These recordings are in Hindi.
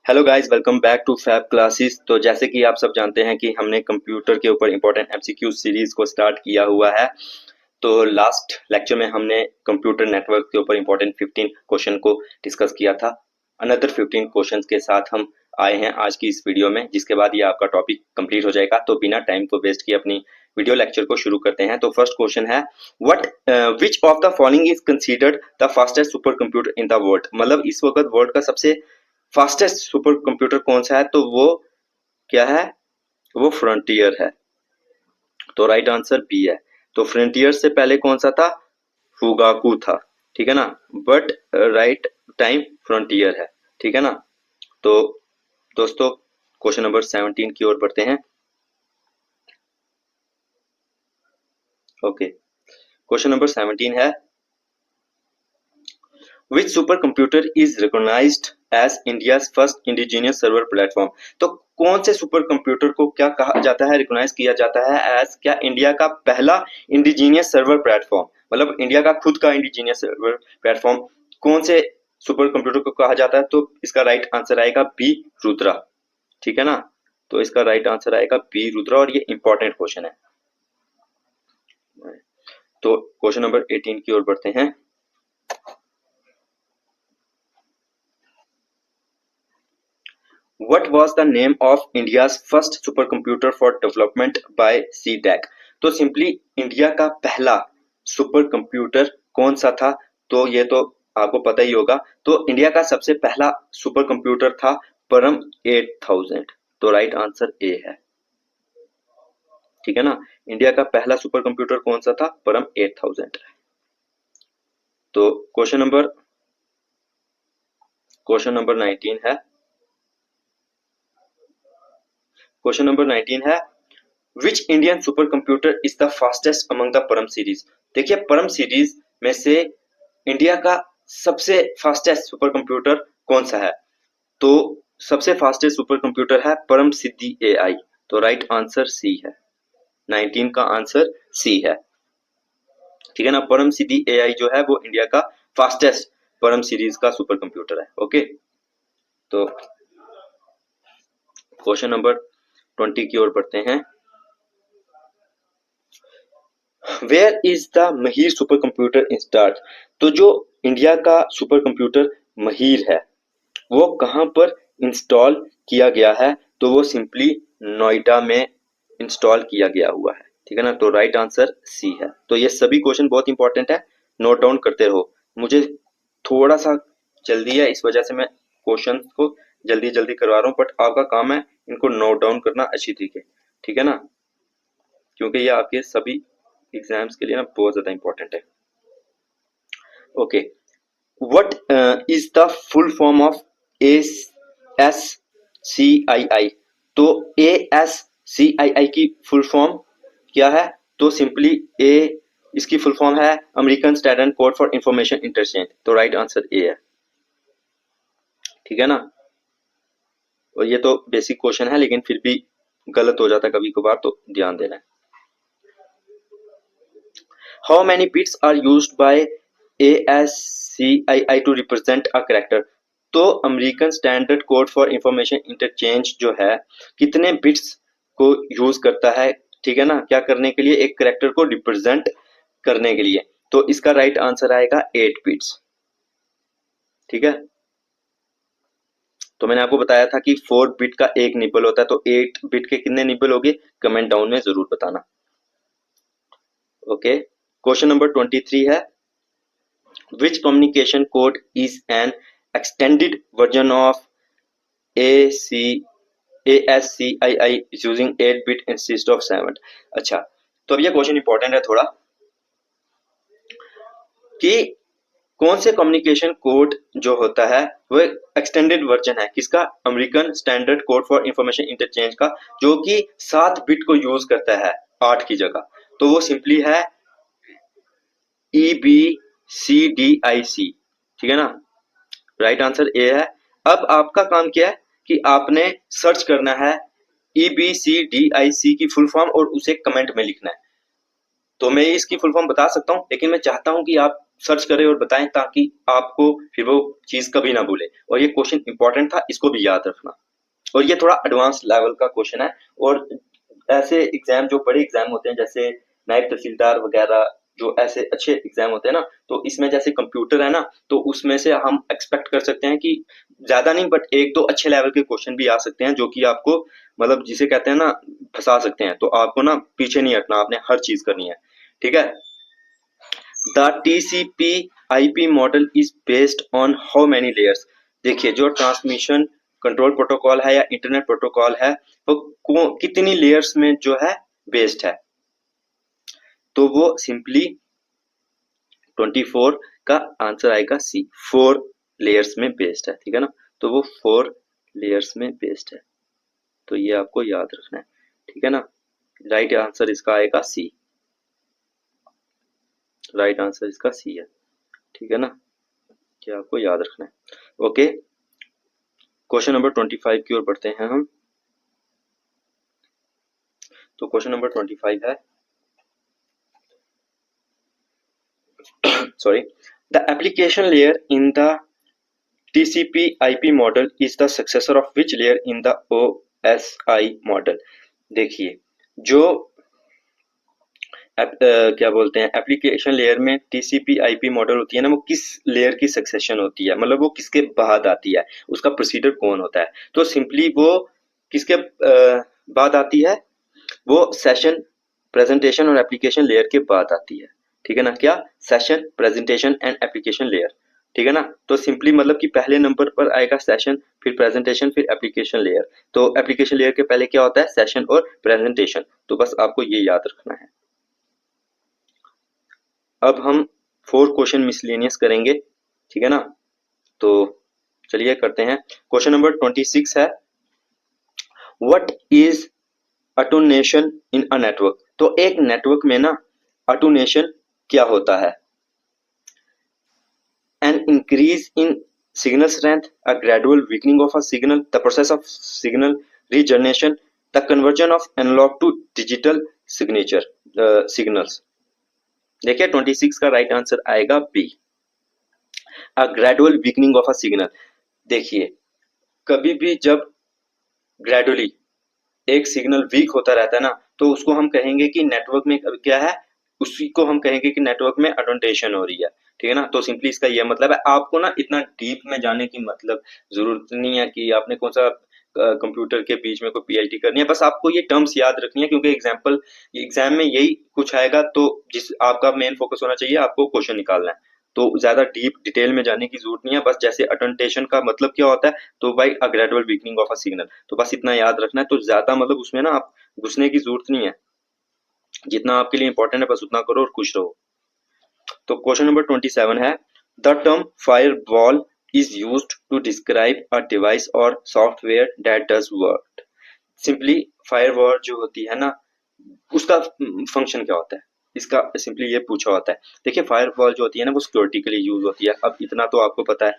Hello guys, welcome back to Fab Classes. तो जैसे कि आप सब जानते हैं कि हमने कंप्यूटर के ऊपर इंपॉर्टेंट एमसीक्यू सीरीज को स्टार्ट किया हुआ है। तो लास्ट लेक्चर में हमने कंप्यूटर नेटवर्क के ऊपर इंपॉर्टेंट 15 क्वेश्चन को डिस्कस किया था। अनदर 15 क्वेश्चंस के साथ हम आए हैं आज की इस वीडियो में, जिसके बाद ये आपका टॉपिक कंप्लीट हो जाएगा। तो बिना टाइम को वेस्ट किए अपनी वीडियो लेक्चर को शुरू करते हैं। तो फर्स्ट क्वेश्चन है, what which of the following is considered the fastest super computer in the world. मतलब इस वक्त वर्ल्ड का सबसे फास्टेस्ट सुपर कंप्यूटर कौन सा है? तो वो क्या है? वो फ्रंटियर है। तो राइट आंसर बी है। तो फ्रंटियर से पहले कौन सा था? फुगाकू था। ठीक है ना, बट राइट टाइम फ्रंटियर है। ठीक है ना। तो दोस्तों क्वेश्चन नंबर 17 की ओर बढ़ते हैं। ओके, क्वेश्चन नंबर 17 है, Which supercomputer is recognized as India's first indigenous server platform? तो कौन से सुपर कंप्यूटर को क्या कहा जाता है, रिकॉग्नाइज किया जाता है एज क्या इंडिया का पहला इंडिजीनियस सर्वर प्लेटफॉर्म? मतलब इंडिया का खुद का इंडिजीनियस सर्वर प्लेटफॉर्म कौन से सुपर कंप्यूटर को कहा जाता है? तो इसका राइट आंसर आएगा बी, रुद्रा। ठीक है ना। तो इसका राइट आंसर आएगा बी, रुद्रा, और ये इंपॉर्टेंट क्वेश्चन है। तो क्वेश्चन नंबर 18 की ओर बढ़ते हैं। What was the name of India's first supercomputer for development by CDEC? तो सिंपली इंडिया का पहला सुपर कंप्यूटर कौन सा था? तो ये तो आपको पता ही होगा। तो इंडिया का सबसे पहला सुपर कंप्यूटर था परम 8000। तो राइट आंसर ए है। ठीक है ना। इंडिया का पहला सुपर कंप्यूटर कौन सा था? परम 8000। तो क्वेश्चन नंबर 19 है। क्वेश्चन नंबर 19 है, which Indian super computer is the fastest among the परम सीरीज। देखिए, परम सीरीज में से इंडिया का सबसे फास्टेस्ट सुपर कंप्यूटर कौन सा है? तो सबसे फास्टेस्ट सुपर कंप्यूटर है परम सिद्धि एआई। तो राइट आंसर सी है। 19 का आंसर सी है। ठीक है ना। परम सिद्धि एआई जो है वो इंडिया का फास्टेस्ट परम सीरीज का सुपर कंप्यूटर है। ओके, तो क्वेश्चन नंबर 20 की ओर बढ़ते हैं। Where is the Mihir super computer installed. तो जो इंडिया का सुपर कंप्यूटर महीर है वो कहां पर इंस्टॉल किया गया है? तो वो सिंपली नोएडा में इंस्टॉल किया गया हुआ है। ठीक है ना। तो राइट आंसर सी है। तो ये सभी क्वेश्चन बहुत इंपॉर्टेंट है, नोट डाउन करते रहो। मुझे थोड़ा सा जल्दी है, इस वजह से मैं क्वेश्चन को जल्दी जल्दी करवा रहा हूँ, बट आपका काम है इनको नोट डाउन करना अच्छी तरीके। ठीक है ना, क्योंकि ये आपके सभी एग्जाम्स के लिए ना बहुत ज्यादा इंपॉर्टेंट है। Okay, what is the full form of ASCII? तो ASCII की फुल फॉर्म क्या है? तो सिंपली ए इसकी फुल फॉर्म है American standard code for information interchange. तो राइट आंसर ए है। ठीक है ना। और ये तो बेसिक क्वेश्चन है, लेकिन फिर भी गलत हो जाता है कभी कभार, तो ध्यान देना है। How many bits are used by ASCII to represent a character? तो American standard code for information interchange जो है कितने बिट्स को यूज करता है? ठीक है ना, क्या करने के लिए? एक करेक्टर को रिप्रेजेंट करने के लिए। तो इसका राइट आंसर आएगा 8 बिट्स। ठीक है। तो मैंने आपको बताया था कि 4 बिट का एक निबल होता है, तो 8 बिट के कितने निबल होंगे? कमेंट डाउन में जरूर बताना। ओके, क्वेश्चन नंबर 23 है, which communication code is an extended version of ASCII using 8 bit instead of 7? अच्छा, तो अब ये क्वेश्चन इंपॉर्टेंट है थोड़ा कि कौन से कम्युनिकेशन कोड जो होता है वो एक्सटेंडेड वर्जन है किसका? American standard code for information interchange का, जो कि 7 बिट को यूज करता है 8 की जगह। तो वो सिंपली है EBCDIC। ठीक है ना। राइट आंसर ए है। अब आपका काम क्या है कि आपने सर्च करना है EBCDIC की फुल फॉर्म और उसे कमेंट में लिखना है। तो मैं इसकी फुल फॉर्म बता सकता हूं, लेकिन मैं चाहता हूं कि आप सर्च करें और बताएं ताकि आपको फिर वो चीज कभी ना भूले। और ये क्वेश्चन इंपॉर्टेंट था, इसको भी याद रखना। और ये थोड़ा एडवांस लेवल का क्वेश्चन है। और ऐसे एग्जाम जो बड़े एग्जाम होते हैं जैसे नायब तहसीलदार वगैरह, जो ऐसे अच्छे एग्जाम होते हैं ना, तो इसमें जैसे कंप्यूटर है ना, तो उसमें से हम एक्सपेक्ट कर सकते हैं कि ज्यादा नहीं बट एक दो अच्छे लेवल के क्वेश्चन भी आ सकते हैं जो कि आपको मतलब जिसे कहते हैं ना फंसा सकते हैं। तो आपको ना पीछे नहीं हटना, आपने हर चीज करनी है। ठीक है। The TCP IP model is based on how many layers. देखिए जो ट्रांसमिशन कंट्रोल प्रोटोकॉल है या इंटरनेट प्रोटोकॉल है वो कितनी लेयर्स में जो है बेस्ड है, तो वो सिंपली 24 का आंसर आएगा सी, 4 लेयर्स में बेस्ड है। ठीक है ना, तो वो 4 लेयर्स में बेस्ड है, तो ये आपको याद रखना है। ठीक है ना, राइट आंसर इसका आएगा सी, राइट आंसर इसका सी है। ठीक है ना, ये आपको याद रखना है। ओके, क्वेश्चन नंबर 25 की ओर बढ़ते हैं हम। तो क्वेश्चन नंबर 25 है, sorry, the application layer in the TCP/IP model is the successor of which layer in the OSI model। देखिए जो क्या बोलते हैं एप्लीकेशन लेयर में टीसीपी आईपी मॉडल होती है ना, वो किस लेयर की सक्सेशन होती है, मतलब वो किसके बाद आती है, उसका प्रोसीडर कौन होता है। तो सिंपली वो किसके बाद आती है, वो सेशन प्रेजेंटेशन और एप्लीकेशन लेयर के बाद आती है। ठीक है ना, क्या session presentation and application layer. ठीक है ना, तो सिंपली मतलब कि पहले नंबर पर आएगा सेशन, फिर प्रेजेंटेशन, फिर एप्लीकेशन लेयर। तो एप्लीकेशन लेयर के पहले क्या होता है, सेशन और प्रेजेंटेशन। तो बस आपको ये याद रखना है। अब हम 4 क्वेश्चन मिसलेनियस करेंगे। ठीक है ना, तो चलिए करते हैं। क्वेश्चन नंबर 26 है, what is attenuation in a network. तो एक नेटवर्क में ना अटोनेशन क्या होता है, an increase in signal strength, a gradual weakening of a signal, the process of signal regeneration, the conversion of analog to digital signature signals। देखिए 26 का राइट आंसर आएगा B, a gradual weakening of a signal. देखिए कभी भी जब ग्रेजुअली एक सिग्नल वीक होता रहता है ना, तो उसको हम कहेंगे कि नेटवर्क में क्या है, उसी को हम कहेंगे कि नेटवर्क में अडोटेशन हो रही है। ठीक है ना, तो सिंपली इसका ये मतलब है। आपको ना इतना डीप में जाने की मतलब जरूरत नहीं है कि आपने कौन सा कंप्यूटर के बीच में कोई पीएचडी करनी है, बस आपको ये टर्म्स याद रखनी है क्योंकि एग्जाम में यही कुछ आएगा। तो जिस आपका मेन फोकस होना चाहिए, आपको क्वेश्चन निकालना है। तो ज्यादा डीप डिटेल में जाने की जरूरत नहीं है, बस जैसे अटेंटेशन का मतलब क्या होता है, तो by a gradual weakening of a signal, तो बस इतना याद रखना है। तो ज्यादा मतलब उसमें ना आप घुसने की जरूरत नहीं है, जितना आपके लिए इंपॉर्टेंट है बस उतना करो और खुश रहो। तो क्वेश्चन नंबर 27 है, the term firewall is used to describe a device or software that does work. Simply firewall जो होती है ना, उसका फंक्शन क्या होता है, इसका सिंपली ये पूछा होता है। देखिए फायरवॉल जो होती है ना वो सिक्योरिटी के लिए यूज होती है, अब इतना तो आपको पता है।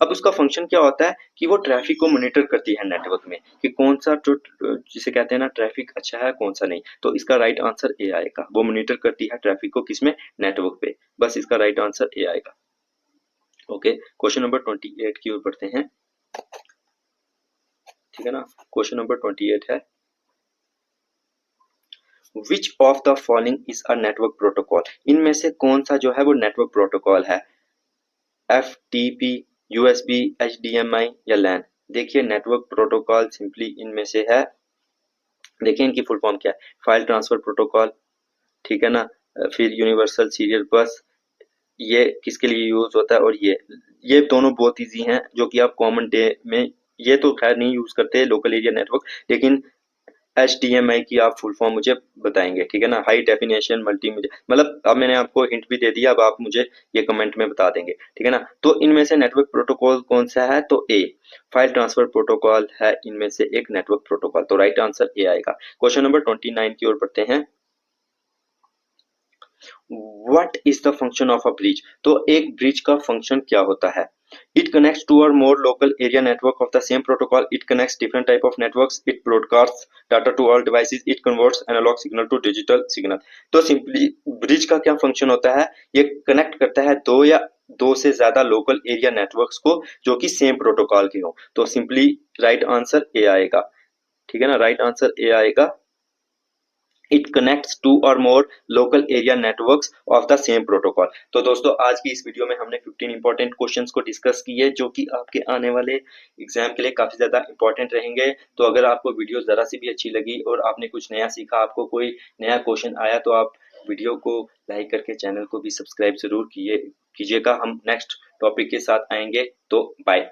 अब उसका फंक्शन क्या होता है कि वो ट्रैफिक को मॉनिटर करती है नेटवर्क में कि कौन सा जो जिसे कहते हैं ना ट्रैफिक अच्छा है कौन सा नहीं। तो इसका राइट आंसर ए आएगा, वो मॉनिटर करती है ट्रैफिक को किसमें, नेटवर्क पे। बस इसका राइट आंसर ए आएगा। ओके, क्वेश्चन नंबर 28 की ओर बढ़ते हैं। ठीक है ना, क्वेश्चन नंबर 28 है, which of the following is a network protocol. इनमें से कौन सा जो है वो नेटवर्क प्रोटोकॉल है, F T P, USB, H D M I या लैन। देखिए नेटवर्क प्रोटोकॉल सिंपली इनमें से है, देखिए इनकी फुल फॉर्म क्या है, फाइल ट्रांसफर प्रोटोकॉल। ठीक है ना, फिर यूनिवर्सल सीरियल बस, ये किसके लिए यूज होता है, और ये दोनों बहुत इजी हैं जो कि आप कॉमन डे में, ये तो खैर नहीं यूज करते लोकल एरिया नेटवर्क, लेकिन HDMI की आप फुल फॉर्म मुझे बताएंगे। ठीक है ना, हाई डेफिनेशन मल्टीमीडिया, मतलब अब मैंने आपको हिंट भी दे दिया, अब आप मुझे ये कमेंट में बता देंगे। ठीक है ना, तो इनमें से नेटवर्क प्रोटोकॉल कौन सा है, तो ए फाइल ट्रांसफर प्रोटोकॉल है इनमें से एक नेटवर्क प्रोटोकॉल, तो राइट आंसर ए आएगा। क्वेश्चन नंबर 29 की ओर बढ़ते हैं, what is the function of a bridge? तो एक ब्रिज का फंक्शन क्या होता है? It connects two or more local area network of the same protocol. It connects different type of networks. It broadcasts data to all devices. It converts analog signal to digital signal. तो सिंपली ब्रिज का क्या फंक्शन होता है? ये कनेक्ट करता है दो या दो से ज्यादा लोकल एरिया नेटवर्क्स को जो कि सेम प्रोटोकॉल के हो। तो सिंपली राइट आंसर ए आएगा। ठीक है ना, राइट आंसर ए आएगा। It connects two or more local area networks of the same protocol. तो दोस्तों आज की इस वीडियो में हमने 15 इंपॉर्टेंट क्वेश्चंस को डिस्कस किए जो कि आपके आने वाले एग्जाम के लिए काफी ज्यादा इंपॉर्टेंट रहेंगे। तो अगर आपको वीडियो जरा सी भी अच्छी लगी और आपने कुछ नया सीखा, आपको कोई नया क्वेश्चन आया, तो आप वीडियो को लाइक करके चैनल को भी सब्सक्राइब जरूर कीजिएगा। हम नेक्स्ट टॉपिक के साथ आएंगे। तो बाय।